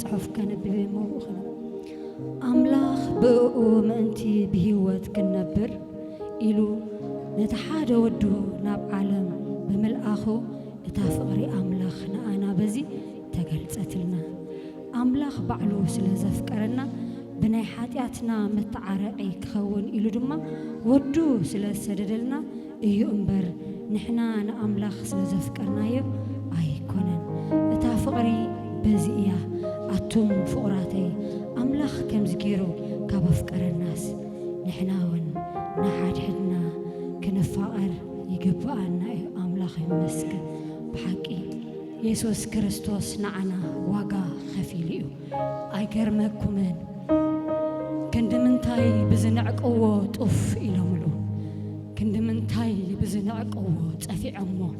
صحف كان بموخنا أملاخ بقو منتي بهوت كنبر إلو نتحاد ودو ناب عالم بملأخو تافقري أملاخنا أنا بزي تقلتلنا أملاخ بعلو سلازفكرنا بناي حاتياتنا متعرعي كخون إلو دما ودو سلاسددلنا إيو أمبر نحنا نأملاخ سلازفكرنا يو أيكونن تافقري بزيئة أتوم فقراتي أملاخ كم زكيرو كابفكر الناس نحناون نحاد حدنا كنفقر يقبأنا أملاخ يمسك بحقي يسوس كريستوس نعنا واقع خفيليو أيقرمكمن كندمنتاي بزنعك قوة طف إلى ملو كندمنتاي بزنعك قوة طفي عمو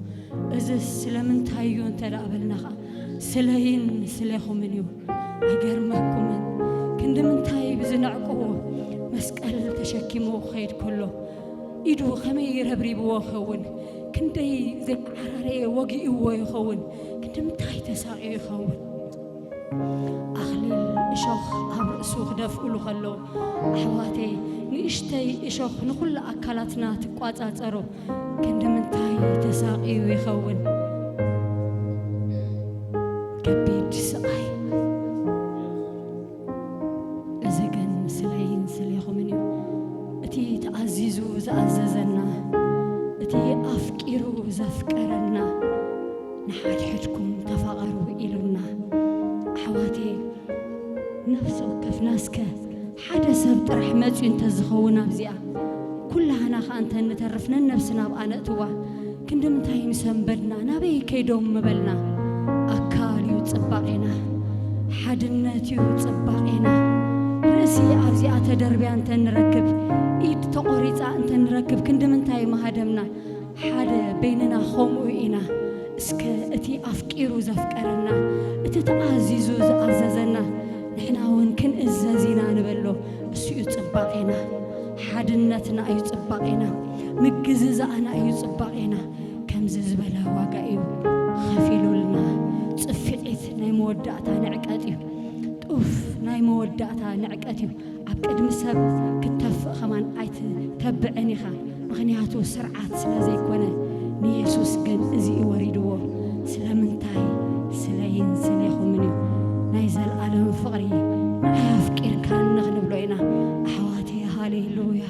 إذا سلمنتاي ينتدى قبلناها سلهين سليخو منيو أيقرمكمن كندمنتاي بزنعكو مسكال تشكيمو خيد كله إدو خمير هبريبو خون كندي زي عراري وقي يخون كندمنتاي تساقي يخون أخليل إشوخ هبرأسو خدف أولو خلو أحواتي نشتي إشوخ نقول أكالاتنا تقوات أتارو كندمنتاي تساقي يخون كبيد ساي أزجن سلين سليخو منيو أتي تعزيزو زعززنا أتي أفكيرو زفكرنا نحاد حدكم تفقروا إلونا حواتي نفسو كف ناسك حدا سبت رحمة انت زخونا بزيا كلها ناخ أنت نترفنا نفسنا بأنا توا كندم تايم سنبدنا نبي كيدوم مبلنا أكاليو تصبقنا حدناتيو تصبقنا رأسي أبزي أتدربي أنت نركب إيد تقريت أنت نركب كندم تاي مهدمنا حدا بيننا خوموئنا اسك أتي أفكيرو زفكرنا أتي تعزيزو زعززنا نحنا هون كن إزازينا نبلو بسيو تصبقنا حدناتنا أيو تصبقنا مجززنا أيو تصبقنا كم زبلا واقعيو خفيلو لنا صفعت ناي مودعتا نعقاتيو طوف ناي مودعتا نعقاتيو عب قدم سب كتف خمان عيت تبعني خا مغنياتو سرعات سلا زي كونه نيسوس جن ازي وريدو سلامنتاي سلاين سليخو منيو نايزل عالم فقري نعيا فكير كان نغنب لوينا أحواتي هاليلويا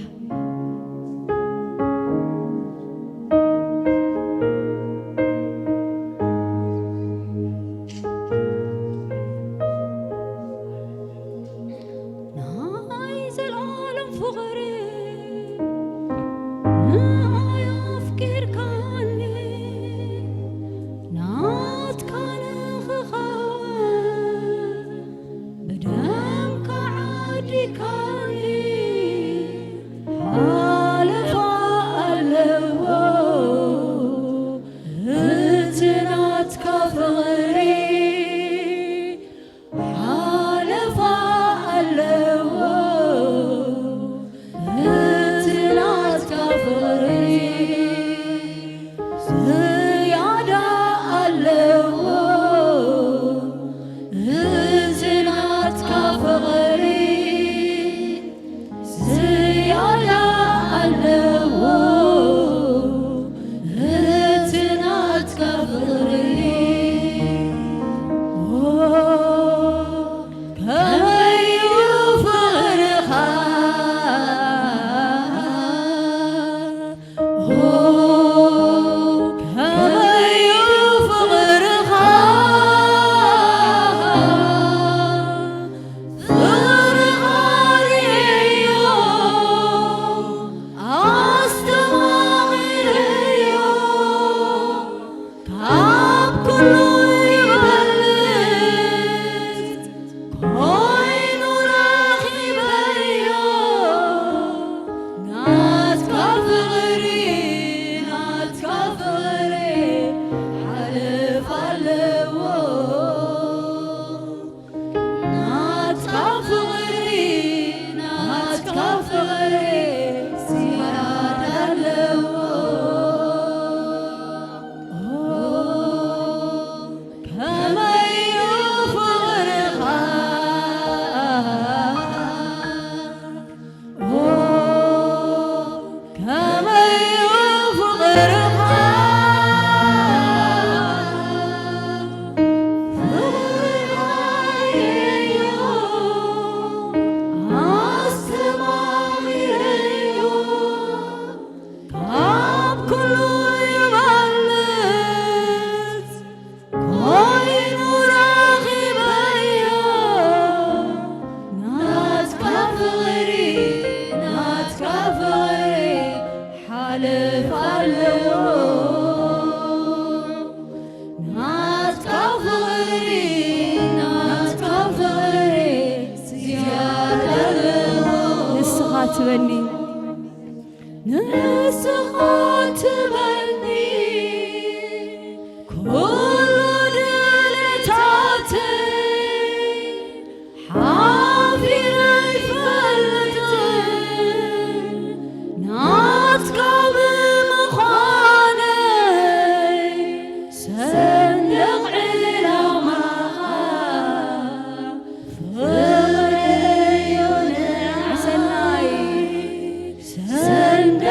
Send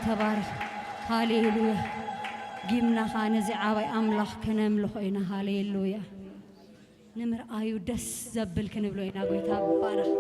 تبارك هاليلويا جبنا خانزي عاوي أملاخ كنملخ إنا هاليلويا ንምርኣዩ ደስ ዘብል ክንብሎ ኢና ጎይታ ባረኽ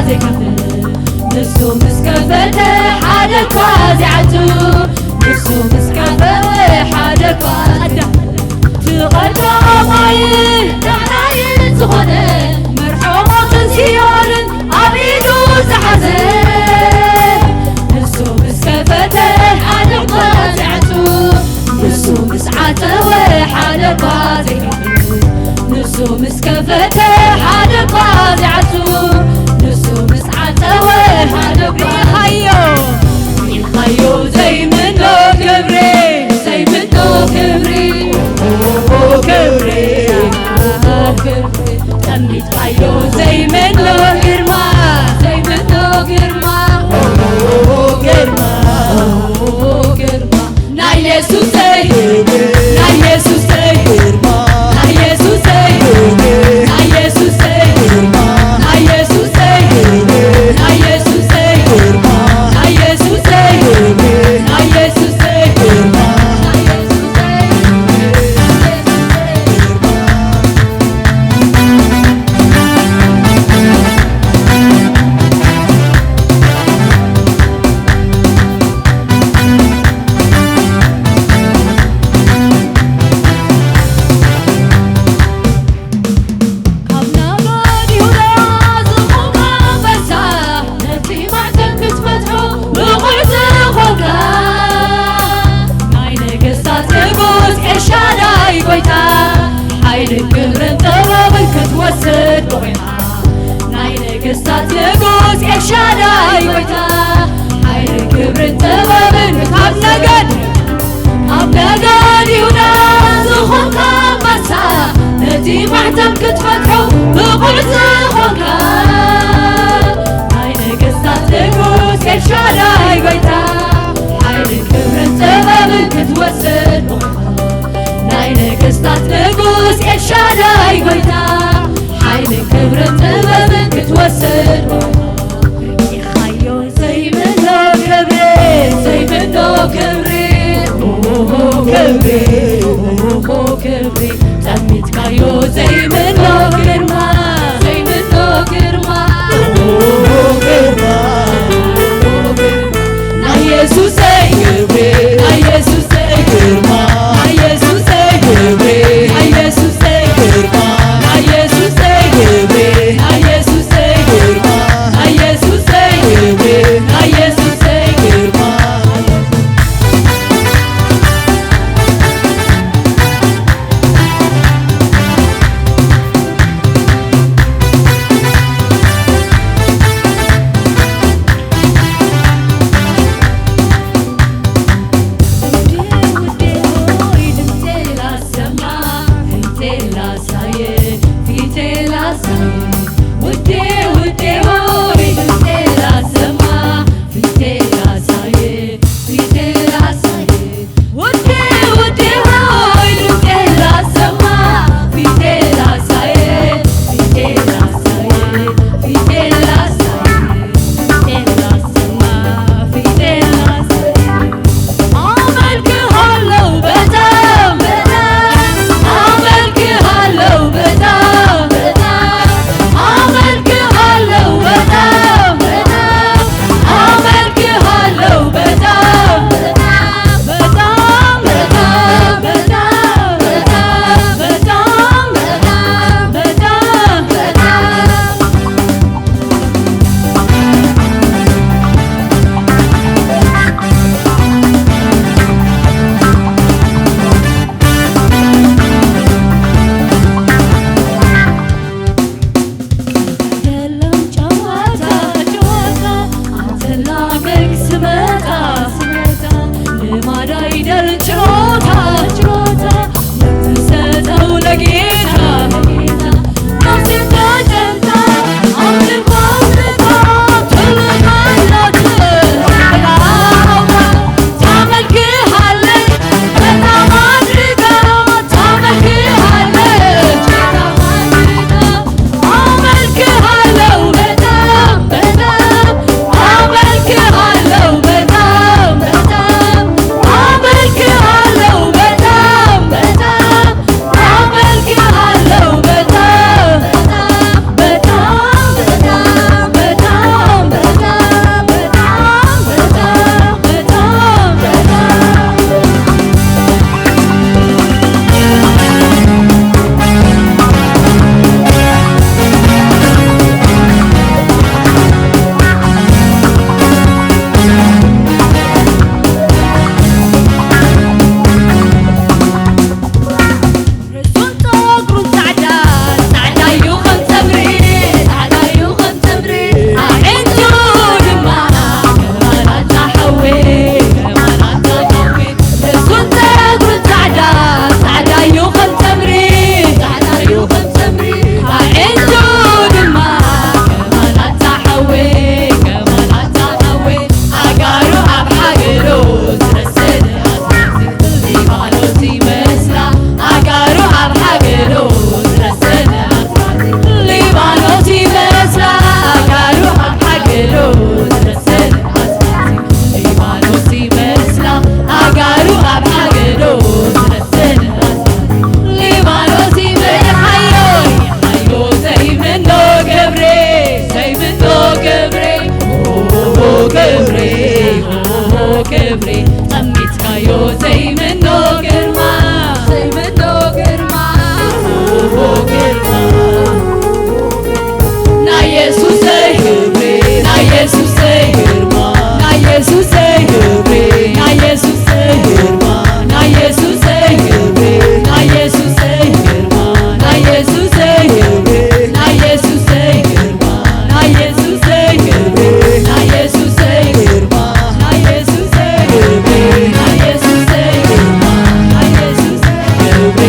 ዘይከፍል ንሱ ምስ ከፈተ ሓደ እኳ ዘይዓቱ ንሱ ምስ ከፈተ ሓደ እኳ ትቐዳማይ ዳዕናይን ዝኾነ መርሖሞትን ሲዮንን ኣብ ኢዱ ዝሓዘ ንሱ ምስ ከፈተ ሓደ እኳ ዘይዓቱ ንሱ ምስ ዓተወ ሓደ እኳ ዘይከፍል ንሱ ምስ ከፈተ ሓደ እኳ ዘይዓቱ ንሱ ምስ ዓተወ ሓደ እኳ ኢልኻዮ ዘይምኖ ክብሪ ዘይምኖ ክብሪ ክብሪ ጠሚትካዮ ዘይምኖ ግርማ ዘይምኖ ግርማ ግርማ ግርማ ናይ ኢየሱሰይ ናይ ኢየሱሰይ ናይ ኢየሱሰይ ናይ ኢየሱሰይ ናይ ኢየሱሰይ ናይ ኢየሱሰይ ናይ ኢየሱሰይ ናይ ኢየሱሰይ ነገስታት ንጉስ ኤልሻዳይ ጎይታ ኃይል ክብርን ጥበብን ካብ ነገድ ይሁዳ ዝኾንካ አንበሳ ነቲ ማሕተም ክትፈትሖ ብቑዕ ዝኾንካ ናይ ነገስታት ንጉስ ኤልሻዳይ ጎይታ ኃይል ክብርን ጥበብን ክትወስድ ናይ ነገስታት ንጉስ ኤልሻዳይ ጎይታ ኃይል ክብርን ጥበብን ክትወስድ ኢኻዮ ዘይምኖ ክብሪ ዘይምኖ ክብሪ ክብሪ ክብሪ ጠሚትካዮ ዘይምኖ ግርማ ዘይምኖ ግርማ ናይ ኢየሱሰይ ክብሪ ናይ ኢየሱሰይ ግርማ ናይ ኢየሱሰይ ክብሪ ናይ ኢየሱሰይ ግርማ ናይ ኢየሱሰይ ክብሪ ናይ ኢየሱሰይ ግርማ ናይ ኢየሱሰይ ክብሪ ናይ ኢየሱሰይ ግርማ ክብሪ ጠሚት ካዮ ዘይምኖ ግርማ ዘይምኖ ግርማ ግርማ ና ኢየሱስ ክብሪ ና ኢየሱስ ግርማ ና ኢየሱስ ክብሪ ና ኢየሱስ ግርማ ና ኢየሱስ ክብሪ ና ኢየሱስ ግርማ ና ኢየሱስ ክብሪ ና ኢየሱስ ግርማ ና ኢየሱስ ክብሪ ና ኢየሱስ ግርማ ና ኢየሱስ ክብሪ ና ኢየሱስ ግርማ ና ኢየሱስ ክብሪ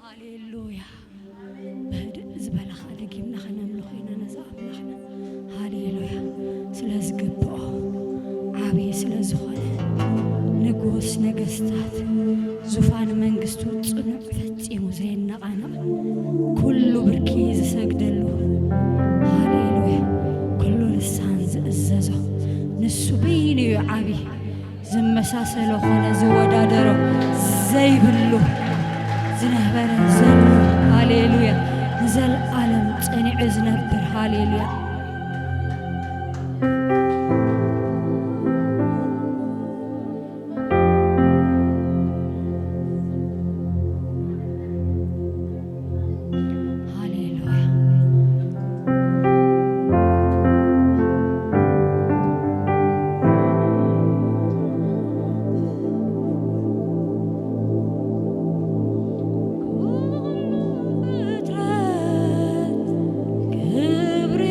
ሃሌሉያ በህድእ ዝበለ ደጊምና ኸነምልኾ ኢና ነዛ ኣምላኽና ሃሌሉያ ስለ ዝግብኦ ዓብዪ ስለ ዝኾነ ንጉስ ነገስታት ዙፋን መንግስቱ ጽኑዕ ፈጺሙ ዘየነቓነቕ ኩሉ ብርኪ ዝሰግደሉ ሃሌሉያ ኩሉ ልሳን ዝእዘዞ ንሱ በይኑ እዩ ዓብዪ ዝመሳሰሎ ኾነ ዝወዳደሮ ዘይብሉ ዝነበረ ዘሎ ሃሌሉያ ንዘለዓለም ጸኒዑ ዝነብር ሃሌሉያ ክብሪ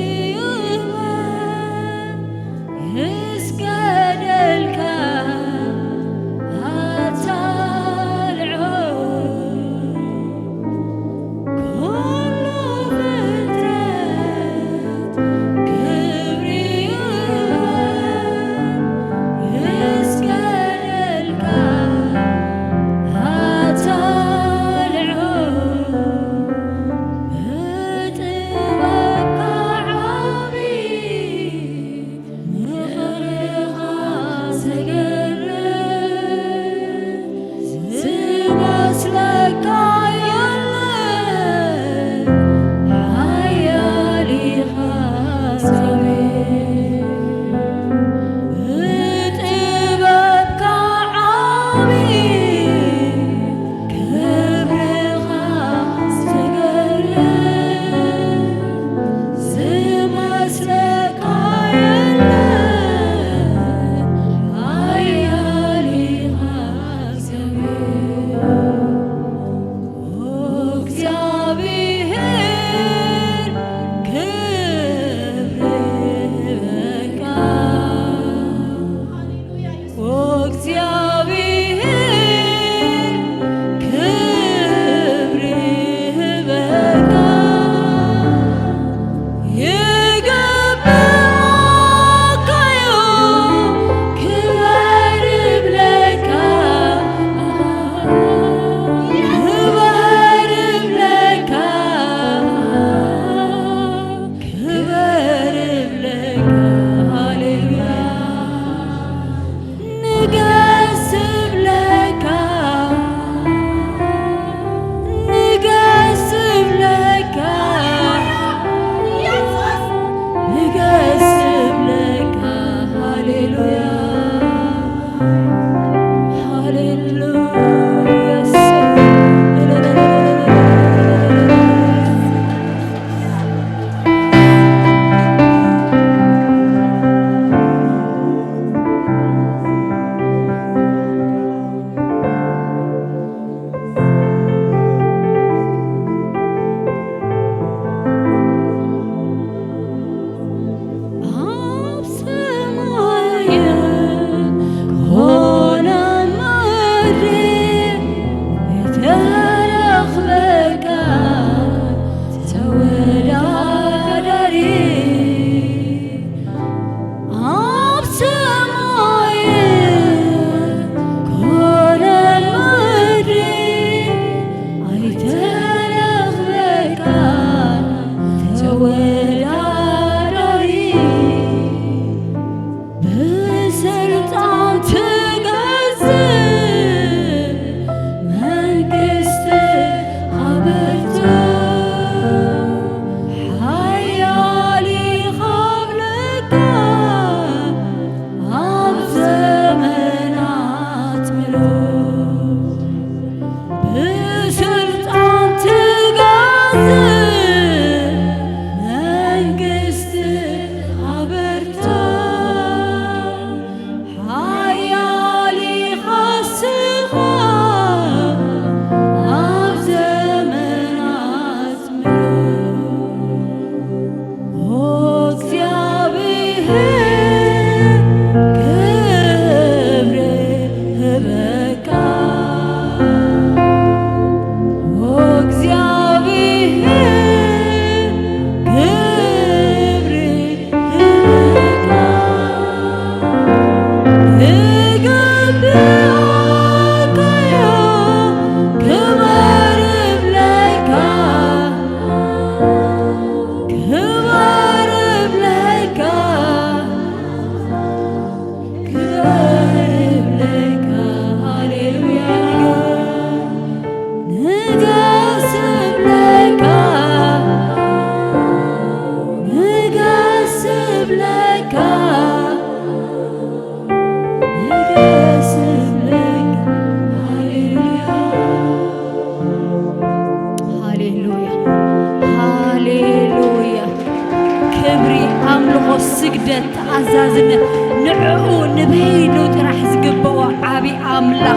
سجدت تعزازنا نعو نبينو تراح زقبوا عابي أملاخ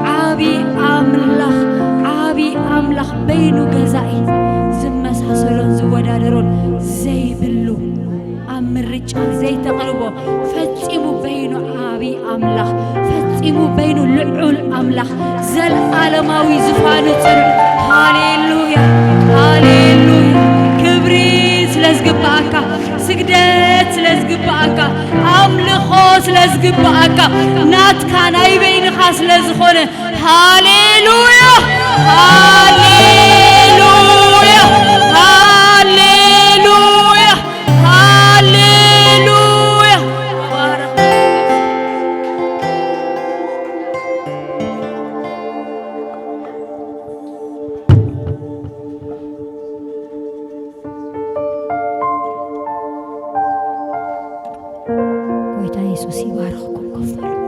عابي أملاخ عابي أملاخ بينو جزائي زمس حصلون زودادرون زي بلو الرجال زي تقربوا فتيمو بينو عابي أملاخ فتيمو بينو لعول أملاخ زل عالماوي زفانو ترع هاليلويا هاليلويا كبريت لازقباكا سجدت لازقباكا أملخوس لازقباكا نات كان أي بين خاص لازخونه هاليلويا هاليلويا هاليلويا هاليلويا بارك ويتا يسوع يبارككم كفر